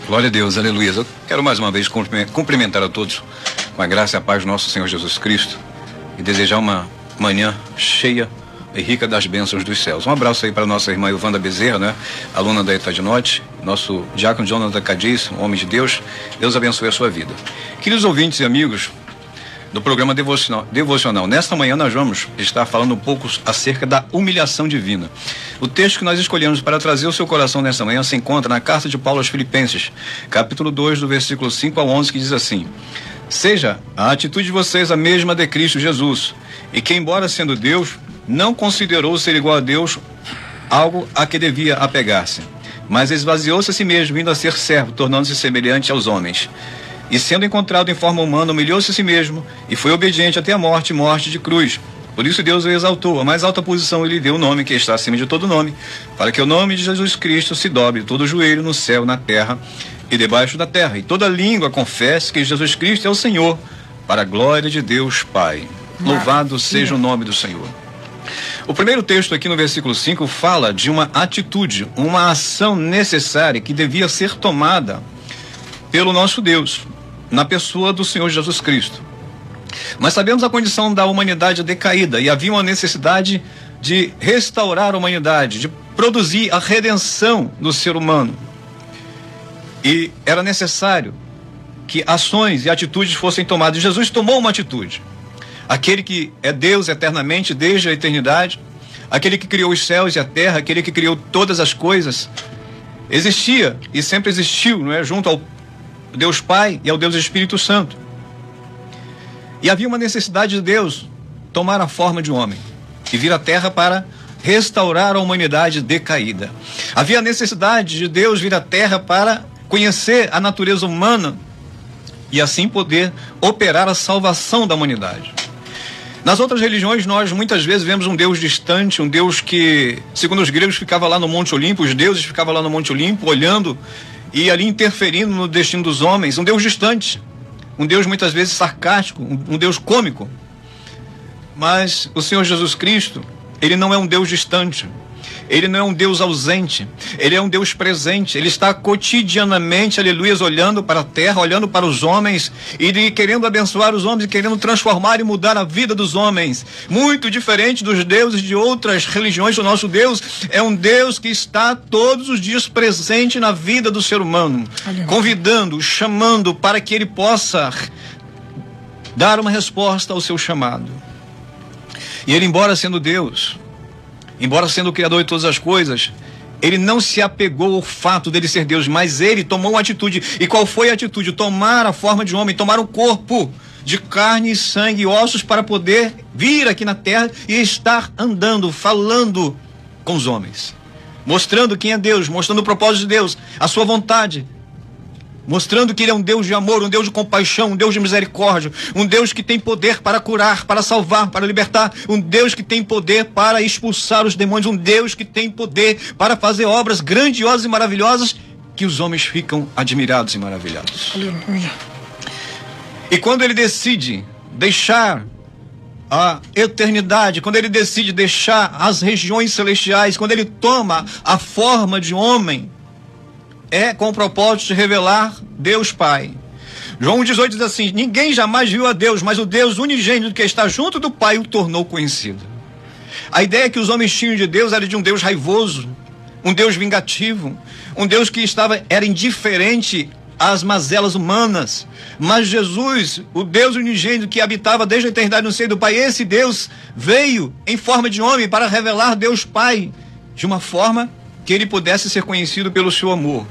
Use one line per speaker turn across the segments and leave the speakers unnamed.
Glória a Deus, aleluia. Eu quero mais uma vez cumprimentar a todos com a graça e a paz do nosso Senhor Jesus Cristo e desejar uma manhã cheia e rica das bênçãos dos céus. Um abraço aí para a nossa irmã Ilvanda Bezerra, né? Aluna da ETA de Norte, nosso diácono Jonathan Cadiz, um homem de Deus. Deus abençoe a sua vida. Queridos ouvintes e amigos do programa devocional. Nesta manhã nós vamos estar falando um pouco acerca da humilhação divina. O texto que nós escolhemos para trazer o seu coração nesta manhã se encontra na carta de Paulo aos Filipenses, capítulo 2, do versículo 5 ao 11, que diz assim: seja a atitude de vocês a mesma de Cristo Jesus, e que, embora sendo Deus, não considerou ser igual a Deus algo a que devia apegar-se, mas esvaziou-se a si mesmo, vindo a ser servo, tornando-se semelhante aos homens. E sendo encontrado em forma humana, humilhou-se a si mesmo e foi obediente até a morte de cruz. Por isso Deus o exaltou, a mais alta posição ele deu o nome que está acima de todo nome, para que o nome de Jesus Cristo se dobre todo o joelho no céu, na terra e debaixo da terra, e toda língua confesse que Jesus Cristo é o Senhor, para a glória de Deus Pai. Louvado seja o nome do Senhor. O primeiro texto aqui no versículo 5 fala de uma atitude, uma ação necessária que devia ser tomada pelo nosso Deus, na pessoa do Senhor Jesus Cristo. Mas sabemos a condição da humanidade decaída e havia uma necessidade de restaurar a humanidade, de produzir a redenção do ser humano. E era necessário que ações e atitudes fossem tomadas. Jesus tomou uma atitude. Aquele que é Deus eternamente, desde a eternidade, aquele que criou os céus e a terra, aquele que criou todas as coisas, existia e sempre existiu, não é? Junto ao Deus Pai e ao Deus Espírito Santo. E havia uma necessidade de Deus tomar a forma de homem e vir à terra para restaurar a humanidade decaída. Havia a necessidade de Deus vir à terra para conhecer a natureza humana e assim poder operar a salvação da humanidade. Nas outras religiões nós muitas vezes vemos um Deus distante, um Deus que, segundo os gregos, ficava lá no Monte Olimpo, os deuses ficavam lá no Monte Olimpo olhando e ali interferindo no destino dos homens, um Deus distante, um Deus muitas vezes sarcástico, um Deus cômico. Mas o Senhor Jesus Cristo, ele não é um Deus distante, ele não é um Deus ausente, ele é um Deus presente, ele está cotidianamente, aleluias, olhando para a terra, olhando para os homens e querendo abençoar os homens, e querendo transformar e mudar a vida dos homens. Muito diferente dos deuses de outras religiões, o nosso Deus é um Deus que está todos os dias presente na vida do ser humano, convidando, chamando para que ele possa dar uma resposta ao seu chamado. E ele, embora sendo Deus, embora sendo o Criador de todas as coisas, ele não se apegou ao fato dele ser Deus, mas ele tomou uma atitude. E qual foi a atitude? Tomar a forma de homem, tomar um corpo de carne, sangue e ossos para poder vir aqui na terra e estar andando, falando com os homens, mostrando quem é Deus, mostrando o propósito de Deus, a sua vontade, mostrando que ele é um Deus de amor, um Deus de compaixão, um Deus de misericórdia, um Deus que tem poder para curar, para salvar, para libertar, um Deus que tem poder para expulsar os demônios, um Deus que tem poder para fazer obras grandiosas e maravilhosas que os homens ficam admirados e maravilhados. Aleluia. E quando ele decide deixar a eternidade, quando ele decide deixar as regiões celestiais, quando ele toma a forma de homem, é com o propósito de revelar Deus Pai. João 18 diz assim: ninguém jamais viu a Deus, mas o Deus unigênito que está junto do Pai o tornou conhecido. A ideia que os homens tinham de Deus era de um Deus raivoso, um Deus vingativo, um Deus que era indiferente às mazelas humanas. Mas Jesus, o Deus unigênito que habitava desde a eternidade no seio do Pai, esse Deus veio em forma de homem para revelar Deus Pai de uma forma que ele pudesse ser conhecido pelo seu amor,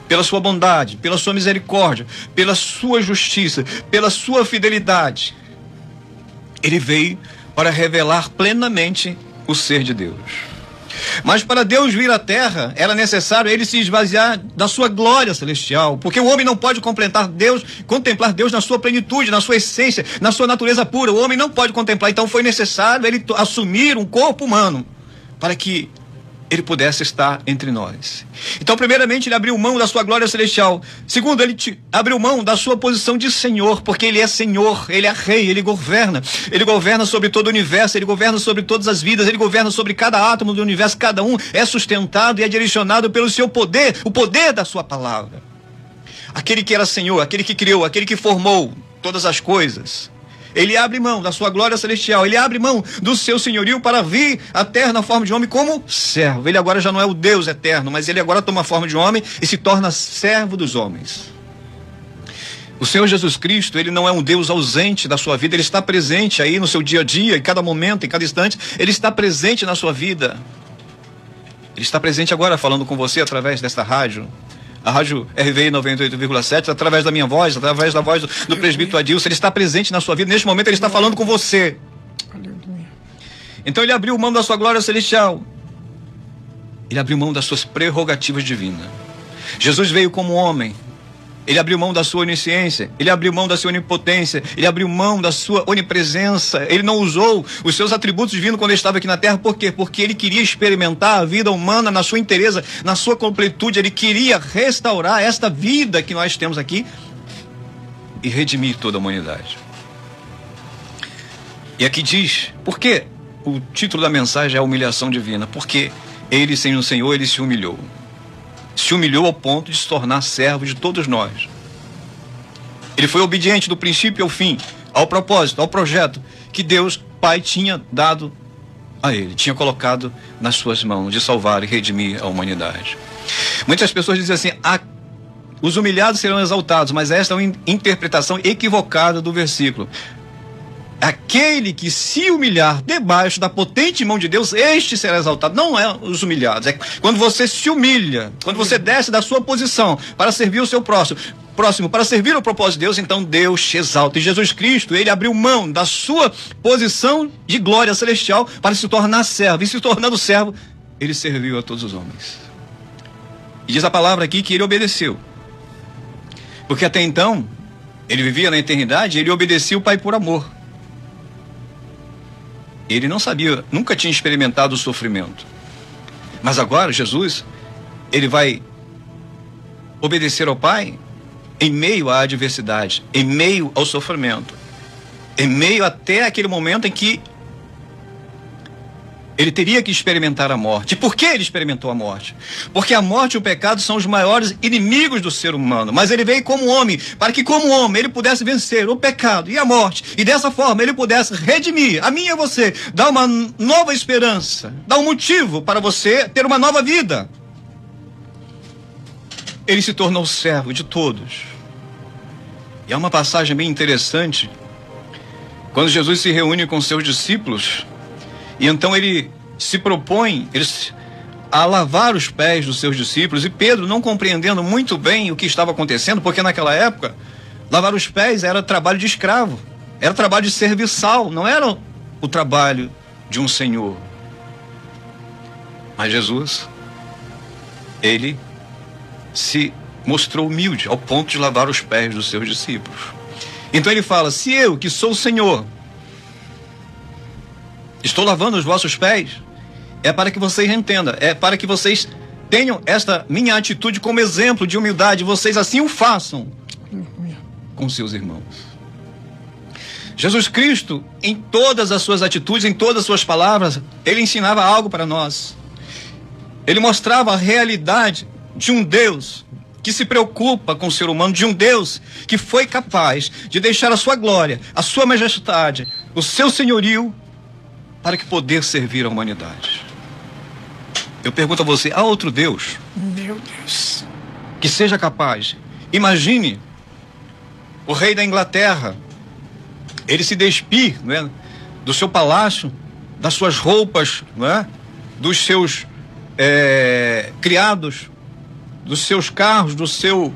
pela sua bondade, pela sua misericórdia, pela sua justiça, pela sua fidelidade. Ele veio para revelar plenamente o ser de Deus. Mas para Deus vir à terra, era necessário ele se esvaziar da sua glória celestial, porque o homem não pode contemplar Deus na sua plenitude, na sua essência, na sua natureza pura. O homem não pode contemplar, então foi necessário ele assumir um corpo humano para que ele pudesse estar entre nós. Então, primeiramente, ele abriu mão da sua glória celestial. Segundo, ele abriu mão da sua posição de Senhor, porque ele é Senhor, ele é Rei, ele governa sobre todo o universo, ele governa sobre todas as vidas, ele governa sobre cada átomo do universo, cada um é sustentado e é direcionado pelo seu poder, o poder da sua palavra. aquele que era Senhor, aquele que criou, aquele que formou todas as coisas. Ele abre mão da sua glória celestial, ele abre mão do seu senhorio para vir à terra na forma de homem como servo. Ele agora já não é o Deus eterno, mas ele agora toma a forma de homem e se torna servo dos homens. O Senhor Jesus Cristo, ele não é um Deus ausente da sua vida, ele está presente aí no seu dia a dia, em cada momento, em cada instante, ele está presente na sua vida. Ele está presente agora falando com você através desta rádio. A rádio RVI 98,7, através da minha voz, através da voz do presbítero Adilson, ele está presente na sua vida. Neste momento ele está falando com você. Então ele abriu mão da sua glória celestial. Ele abriu mão das suas prerrogativas divinas. Jesus veio como homem. Ele abriu mão da sua onisciência, ele abriu mão da sua onipotência, ele abriu mão da sua onipresença. Ele não usou os seus atributos divinos quando ele estava aqui na terra. Por quê? Porque ele queria experimentar a vida humana na sua inteireza, na sua completude. Ele queria restaurar esta vida que nós temos aqui e redimir toda a humanidade. E aqui diz, por quê? O título da mensagem é a humilhação divina. Porque ele, sendo o Senhor, ele se humilhou. Se humilhou ao ponto de se tornar servo de todos nós. Ele foi obediente do princípio ao fim, ao propósito, ao projeto que Deus Pai tinha dado a ele, tinha colocado nas suas mãos, de salvar e redimir a humanidade. Muitas pessoas dizem assim, os humilhados serão exaltados, mas esta é uma interpretação equivocada do versículo. Aquele que se humilhar debaixo da potente mão de Deus, este será exaltado. Não é os humilhados, é quando você se humilha, quando você desce da sua posição para servir o seu próximo, para servir o propósito de Deus, então Deus te exalta. E Jesus Cristo, ele abriu mão da sua posição de glória celestial para se tornar servo. E se tornando servo, ele serviu a todos os homens. E diz a palavra aqui que ele obedeceu. Porque até então, ele vivia na eternidade, ele obedecia o Pai por amor. Ele não sabia, nunca tinha experimentado o sofrimento. Mas agora, Jesus, ele vai obedecer ao Pai em meio à adversidade, em meio ao sofrimento, em meio até aquele momento em que ele teria que experimentar a morte. E por que ele experimentou a morte? Porque a morte e o pecado são os maiores inimigos do ser humano. Mas ele veio como homem, para que como homem ele pudesse vencer o pecado e a morte. E dessa forma ele pudesse redimir a mim e a você. Dar uma nova esperança. Dar um motivo para você ter uma nova vida. Ele se tornou servo de todos. E há uma passagem bem interessante. Quando Jesus se reúne com seus discípulos... E então ele se propõe a lavar os pés dos seus discípulos. E Pedro, não compreendendo muito bem o que estava acontecendo, porque naquela época, lavar os pés era trabalho de escravo. Era trabalho de serviçal, não era o trabalho de um senhor. Mas Jesus, ele se mostrou humilde ao ponto de lavar os pés dos seus discípulos. Então ele fala, se eu, que sou o Senhor, estou lavando os vossos pés, é para que vocês entendam, é para que vocês tenham esta minha atitude como exemplo de humildade, vocês assim o façam com seus irmãos. Jesus Cristo, em todas as suas atitudes, em todas as suas palavras, ele ensinava algo para nós. Ele mostrava a realidade de um Deus que se preocupa com o ser humano, de um Deus que foi capaz de deixar a sua glória, a sua majestade, o seu senhorio, para que poder servir a humanidade. Eu pergunto a você, há outro Deus?
Meu Deus.
Que seja capaz. Imagine o rei da Inglaterra, ele se despir, não é, do seu palácio, das suas roupas, não é, dos seus criados, dos seus carros, do seu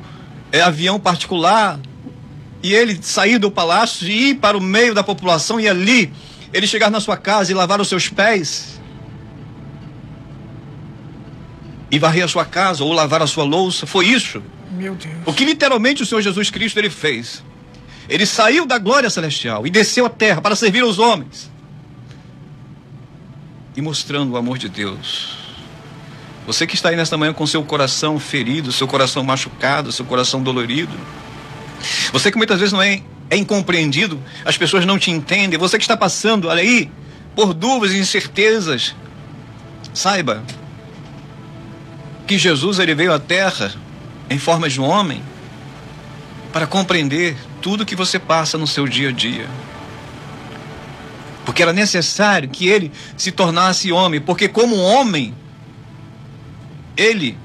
avião particular, e ele sair do palácio e ir para o meio da população e ali ele chegar na sua casa e lavar os seus pés e varrer a sua casa ou lavar a sua louça. Foi isso.
Meu Deus.
O que literalmente o Senhor Jesus Cristo ele fez. Ele saiu da glória celestial e desceu à terra para servir aos homens e mostrando o amor de Deus. Você que está aí nesta manhã com seu coração ferido, seu coração machucado, seu coração dolorido, você que muitas vezes não é incompreendido, as pessoas não te entendem, você que está passando, olha aí, por dúvidas e incertezas, saiba que Jesus ele veio à terra em forma de um homem para compreender tudo que você passa no seu dia a dia. Porque era necessário que ele se tornasse homem, porque como homem, ele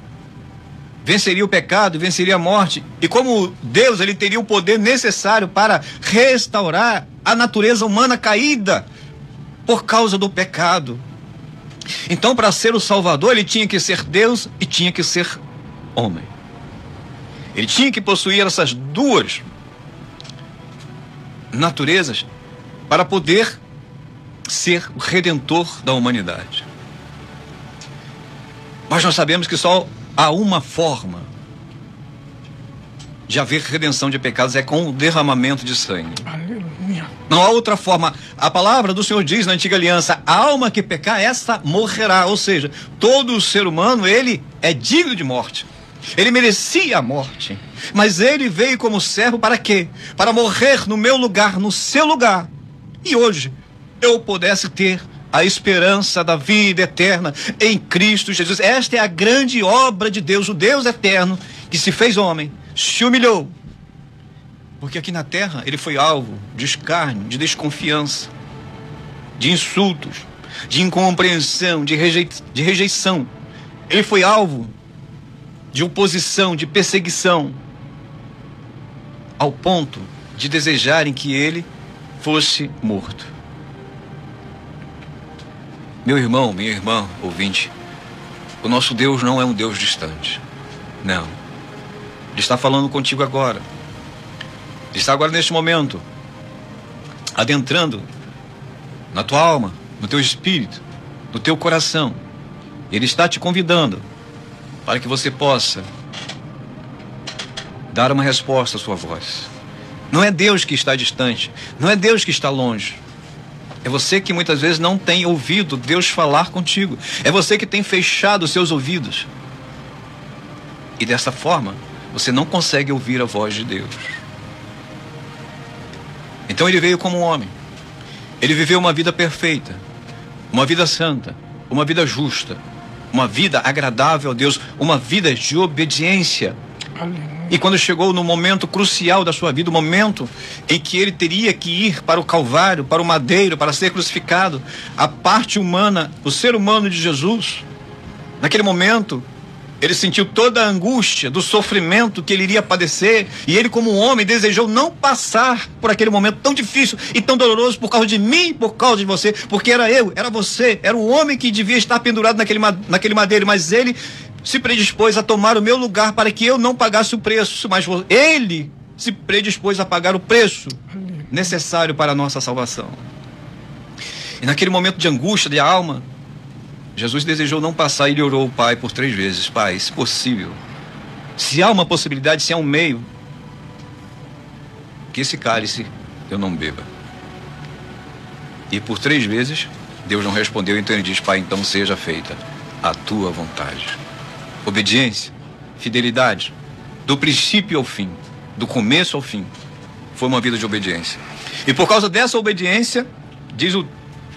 venceria o pecado, venceria a morte, e como Deus, ele teria o poder necessário para restaurar a natureza humana caída por causa do pecado. Então, para ser o Salvador, ele tinha que ser Deus e tinha que ser homem. Ele tinha que possuir essas duas naturezas para poder ser o redentor da humanidade. Mas nós sabemos que só há uma forma de haver redenção de pecados, é com o derramamento de sangue.
Aleluia.
Não há outra forma. A palavra do Senhor diz na antiga aliança: a alma que pecar, essa morrerá. Ou seja, todo ser humano, ele é digno de morte. Ele merecia a morte. Mas ele veio como servo para quê? Para morrer no meu lugar, no seu lugar. E hoje eu pudesse ter a esperança da vida eterna em Cristo Jesus. Esta é a grande obra de Deus, o Deus eterno, que se fez homem, se humilhou. Porque aqui na terra ele foi alvo de escárnio, de desconfiança, de insultos, de incompreensão, de rejeição. Ele foi alvo de oposição, de perseguição, ao ponto de desejarem que ele fosse morto. Meu irmão, minha irmã, ouvinte, o nosso Deus não é um Deus distante. Não. Ele está falando contigo agora. Ele está agora neste momento, adentrando na tua alma, no teu espírito, no teu coração. Ele está te convidando para que você possa dar uma resposta à sua voz. Não é Deus que está distante, não é Deus que está longe. É você que muitas vezes não tem ouvido Deus falar contigo. É você que tem fechado os seus ouvidos. E dessa forma, você não consegue ouvir a voz de Deus. Então ele veio como um homem. Ele viveu uma vida perfeita, uma vida santa, uma vida justa, uma vida agradável a Deus, uma vida de obediência.
Aleluia.
E quando chegou no momento crucial da sua vida, o momento em que ele teria que ir para o Calvário, para o madeiro, para ser crucificado, a parte humana, o ser humano de Jesus, naquele momento, ele sentiu toda a angústia do sofrimento que ele iria padecer, e ele, como homem, desejou não passar por aquele momento tão difícil e tão doloroso por causa de mim, por causa de você, porque era eu, era você, era o homem que devia estar pendurado naquele madeiro, mas ele se predispôs a tomar o meu lugar para que eu não pagasse o preço, mas ele se predispôs a pagar o preço necessário para a nossa salvação. E naquele momento de angústia de alma, Jesus desejou não passar e ele orou ao Pai por 3 vezes: Pai, se possível, se há uma possibilidade, se há um meio, que esse cálice eu não beba. E por 3 vezes Deus não respondeu, então ele diz: Pai, então seja feita a tua vontade. Obediência, fidelidade, do princípio ao fim, do começo ao fim, foi uma vida de obediência. E por causa dessa obediência, diz o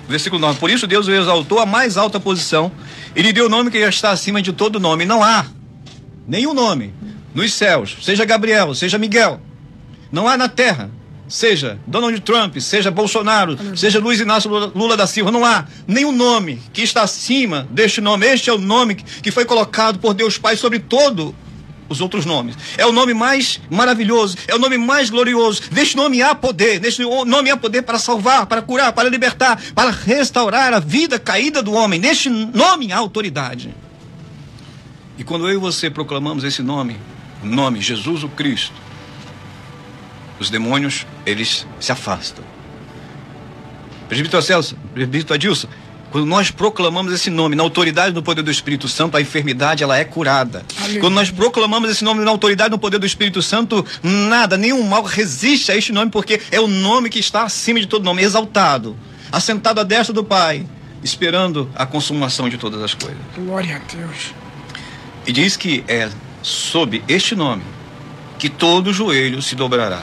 versículo 9, por isso Deus o exaltou à mais alta posição e lhe deu o nome que já está acima de todo nome. Não há nenhum nome nos céus, seja Gabriel, seja Miguel, não há na terra, seja Donald Trump, seja Bolsonaro, seja Luiz Inácio Lula da Silva, não há nenhum nome que está acima deste nome. Este é o nome que foi colocado por Deus Pai sobre todo os outros nomes. É o nome mais maravilhoso, é o nome mais glorioso. Neste nome há poder, neste nome há poder para salvar, para curar, para libertar, para restaurar a vida caída do homem. Neste nome há autoridade. E quando eu e você proclamamos esse nome, o nome Jesus o Cristo, os demônios, eles se afastam. Presbítero Celso, presbítero Adilson, quando nós proclamamos esse nome na autoridade e no poder do Espírito Santo, a enfermidade ela é curada. Aleluia. Quando nós proclamamos esse nome na autoridade e no poder do Espírito Santo, nada, nenhum mal resiste a este nome, porque é o nome que está acima de todo nome, exaltado, assentado à destra do Pai, esperando a consumação de todas as coisas.
Glória a Deus.
E diz que é sob este nome que todo joelho se dobrará.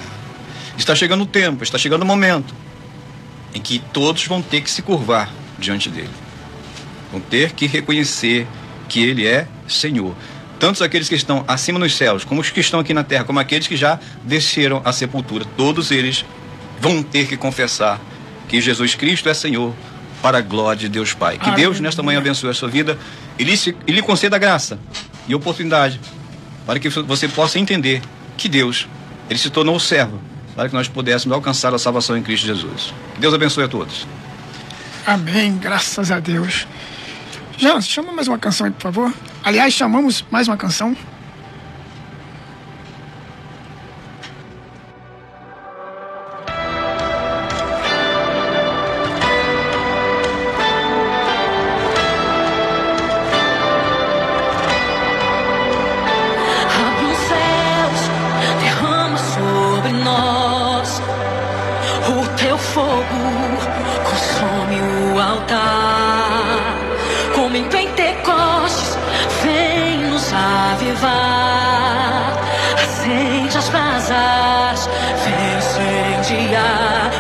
Está chegando o tempo, está chegando o momento em que todos vão ter que se curvar diante dele. Vão ter que reconhecer que ele é Senhor. tanto aqueles que estão acima nos céus, como os que estão aqui na terra, como aqueles que já desceram à sepultura, todos eles vão ter que confessar que Jesus Cristo é Senhor, para a glória de Deus Pai. Que Deus nesta manhã abençoe a sua vida e lhe conceda graça e oportunidade para que você possa entender que Deus, Ele se tornou servo para que nós pudéssemos alcançar a salvação em Cristo Jesus. Que Deus abençoe a todos.
Amém, graças a Deus. Jean, chama mais uma canção aí, por favor. Aliás, chamamos mais uma canção.
Abre os céus, derrama sobre nós o teu fogo, consome o altar. Como em Pentecostes, vem nos avivar. Acende as brasas, vem incendiar.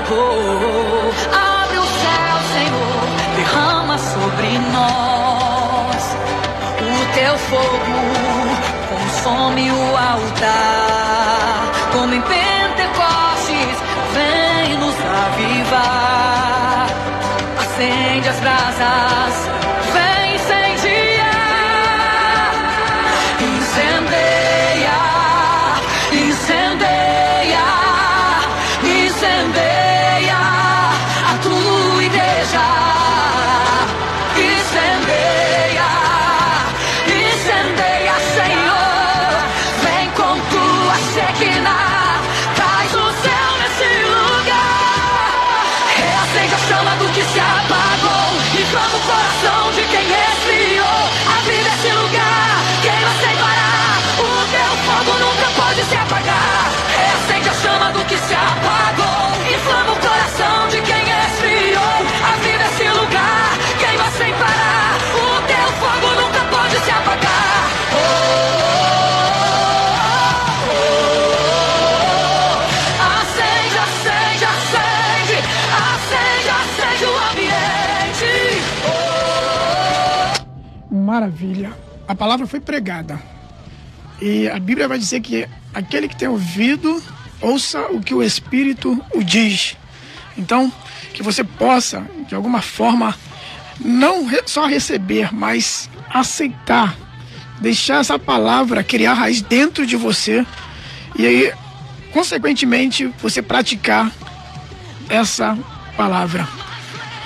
Abre o céu, Senhor, derrama sobre nós o teu fogo, consome o altar. Como em Pentecostes, vem nos avivar. Acende as brasas, vem incendiar. Incendeia, incendeia, incendeia a tua igreja. Incendeia, incendeia, Senhor. Vem com tua Shekinah, traz o céu nesse lugar. Reacende a chama do que se apagou, inflama o coração de quem resfriou. Abre nesse lugar, queima sem parar. O teu fogo nunca pode se apagar. Reacende a chama do que se apagou, inflama o coração de quem resfriou. Abre nesse lugar, queima sem parar. O teu fogo nunca pode se apagar. Acende, acende, acende, acende, acende o ambiente.
Maravilha. A palavra foi pregada. E a Bíblia vai dizer que aquele que tem ouvido, ouça o que o Espírito o diz. Então, que você possa, de alguma forma, não só receber, mas aceitar. Deixar essa palavra criar raiz dentro de você. E aí, consequentemente, você praticar essa palavra.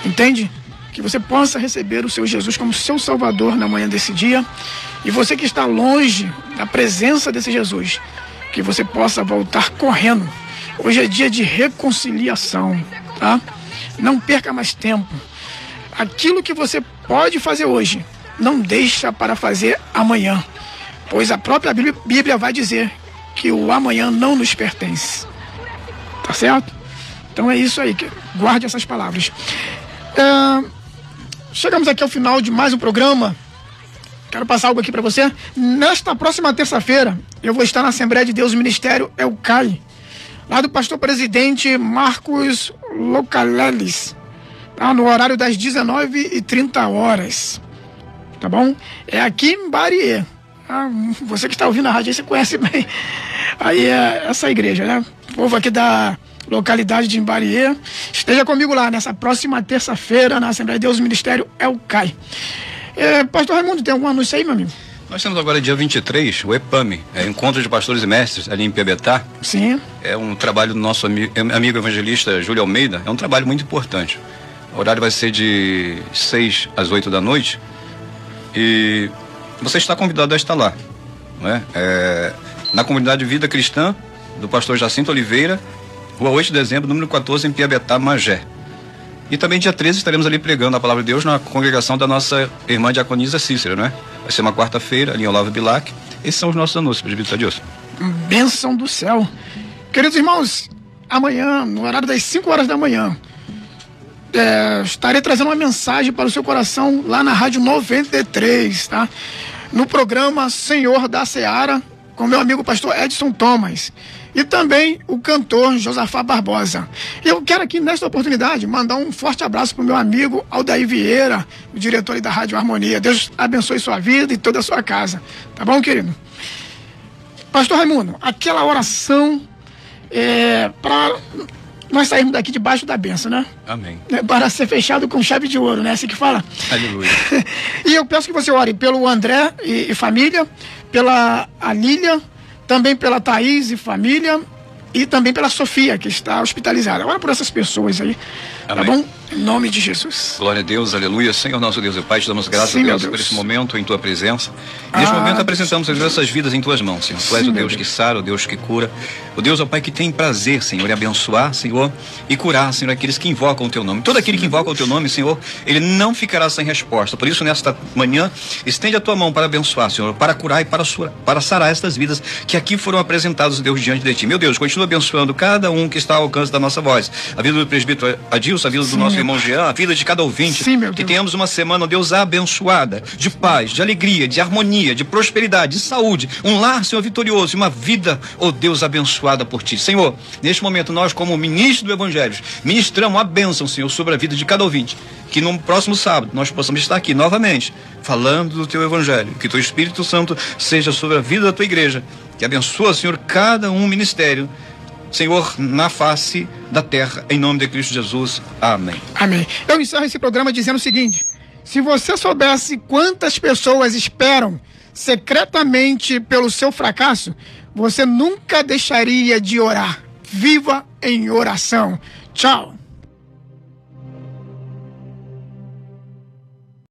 Entende? Que você possa receber o seu Jesus como seu Salvador na manhã desse dia. E você que está longe da presença desse Jesus, que você possa voltar correndo. Hoje é dia de reconciliação, tá? Não perca mais tempo. Aquilo que você pode fazer hoje, não deixa para fazer amanhã. Pois a própria Bíblia vai dizer que o amanhã não nos pertence. Tá certo? Então é isso aí, guarde essas palavras. Chegamos aqui ao final de mais um programa. Quero passar algo aqui para você. Nesta próxima terça-feira, eu vou estar na Assembleia de Deus Ministério Elcai, lá do pastor presidente Marcos Localeles, tá? No horário das 19h30. Tá bom? É aqui em Bariê. Tá? Você que está ouvindo a rádio aí, você conhece bem. Aí é essa igreja, né? O povo aqui da localidade de Imbariê. Esteja comigo lá nessa próxima terça-feira na Assembleia de Deus Ministério Elcai. Pastor Raimundo, tem algum anúncio aí, meu amigo?
Nós temos agora dia 23, o EPAME, Encontro de Pastores e Mestres, ali em Piabetá.
Sim. É
um trabalho do nosso amigo evangelista Júlio Almeida. É um trabalho muito importante. O horário vai ser de 6 às 8 da noite. E você está convidado a estar lá, não é? Na comunidade Vida Cristã, do pastor Jacinto Oliveira, Rua 8 de dezembro, número 14, em Piabetá, Magé. E também dia 13 estaremos ali pregando a palavra de Deus na congregação da nossa irmã diaconisa Cícera, né? Vai ser uma quarta-feira, ali em Olavo Bilac. Esses são os nossos anúncios, presbítero Adilson.
Bênção do céu. Queridos irmãos, amanhã, no horário das 5 horas da manhã, estarei trazendo uma mensagem para o seu coração lá na Rádio 93, tá? No programa Senhor da Seara, com meu amigo pastor Edson Thomas e também o cantor Josafá Barbosa. Eu quero aqui, nesta oportunidade, mandar um forte abraço para o meu amigo Aldair Vieira, o diretor da Rádio Harmonia. Deus abençoe sua vida e toda a sua casa. Tá bom, querido? Pastor Raimundo, aquela oração para nós sairmos daqui debaixo da bênção, né?
Amém.
Para ser fechado com chave de ouro, né? Assim que fala.
Aleluia.
E eu peço que você ore pelo André e família, pela Lília, também pela Thaís e família, e também pela Sofia, que está hospitalizada. Ora por essas pessoas aí,
Amém.
Tá bom? Em nome de Jesus.
Glória a Deus, aleluia. Senhor nosso Deus e Pai, te damos graças, Deus, por esse momento em Tua presença. Neste momento apresentamos as nossas vidas em Tuas mãos, Senhor. Tu és o Deus que sara, o Deus que cura, o Deus, ó Pai, que tem prazer, Senhor, em abençoar, Senhor, e curar, Senhor, aqueles que invocam o Teu nome. Todo aquele que invoca o Teu nome, Senhor, ele não ficará sem resposta. Por isso, nesta manhã, estende a Tua mão para abençoar, Senhor, para curar e para sarar estas vidas que aqui foram apresentadas, Deus, diante de Ti. Meu Deus, continua abençoando cada um que está ao alcance da nossa voz. A vida do presbítero Adilson, a vida do nosso irmão Jean, a vida de cada ouvinte.
Sim, meu Deus.
Que tenhamos uma semana, Deus, abençoada, de paz, de alegria, de harmonia, de prosperidade, de saúde, um lar, Senhor, vitorioso, e uma vida, ó Deus, abençoada por Ti. Senhor, neste momento, nós, como ministro do Evangelho, ministramos a bênção, Senhor, sobre a vida de cada ouvinte. Que no próximo sábado nós possamos estar aqui novamente, falando do Teu Evangelho. Que Teu Espírito Santo seja sobre a vida da Tua igreja. Que abençoa, Senhor, cada um ministério, Senhor, na face da terra, em nome de Cristo Jesus. Amém.
Amém. Eu encerro esse programa dizendo o seguinte: se você soubesse quantas pessoas esperam secretamente pelo seu fracasso, você nunca deixaria de orar. Viva em oração. Tchau.